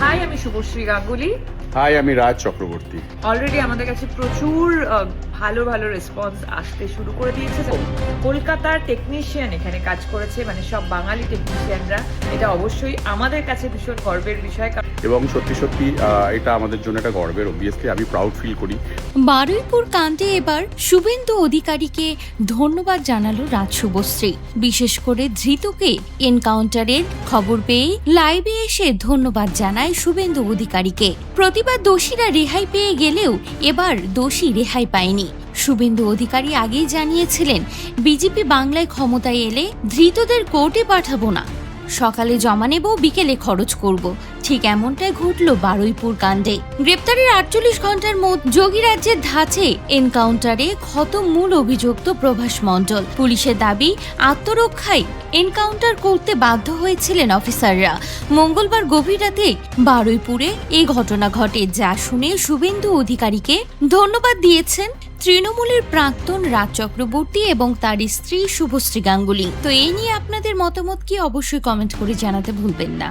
High, আমি Subhashree Ganguly. High, আমি Raj Chakraborty. Already আমাদের কাছে প্রচুর ভালো ভালো রেসপন্স আসতে শুরু করে দিয়েছে। কলকাতার টেকনিশিয়ান এখানে কাজ করেছে, মানে সব বাঙালি টেকনিশিয়ানরা। এটা অবশ্যই আমাদের কাছে ভীষণ গর্বের বিষয়। এবং সত্যি সত্যি এটা আমাদের জন্য একটা গর্বের, অবভিয়াসলি আমি প্রাউড ফিল করি। বারুইপুর কাণ্ডে এবার শুভেন্দু অধিকারীকে ধন্যবাদ জানালো রাজ শুভশ্রী। বিশেষ করে ধৃতকে এনকাউন্টারের খবর পেয়ে লাইভে এসে ধন্যবাদ জানায় শুভেন্দু অধিকারীকে। প্রতিবার দোষীরা রেহাই পেয়ে গেলেও এবার দোষী রেহাই পায়নি। শুভেন্দু অধিকারী আগেই জানিয়েছিলেন, বিজেপি বাংলায় ক্ষমতায় এলে ধৃতদের কোর্টে পাঠাবো না, সকালে জমা নেব, বিকেলে খরচ করব। ঠিক এমনটাই ঘটল বারুইপুর কাণ্ডে। গ্রেপ্তারের 48 ঘন্টার মধ্যে যোগীরাজ্যের ধাঁচে এনকাউন্টারে ক্ষত মূল অভিযুক্ত প্রভাস মণ্ডল। পুলিশের দাবি, আত্মরক্ষায় এনকাউন্টার করতে বাধ্য হয়েছিলেন অফিসাররা। মঙ্গলবার গভীর রাতে বারুইপুরে এই ঘটনা ঘটে, যা শুনে শুভেন্দু অধিকারীকে ধন্যবাদ দিয়েছেন তৃণমূলের প্রাক্তন রাজ চক্রবর্তী এবং তার স্ত্রী শুভশ্রী গাঙ্গুলি। তো এই নিয়ে আপনাদের মতামত কি, অবশ্যই কমেন্ট করে জানাতে ভুলবেন না।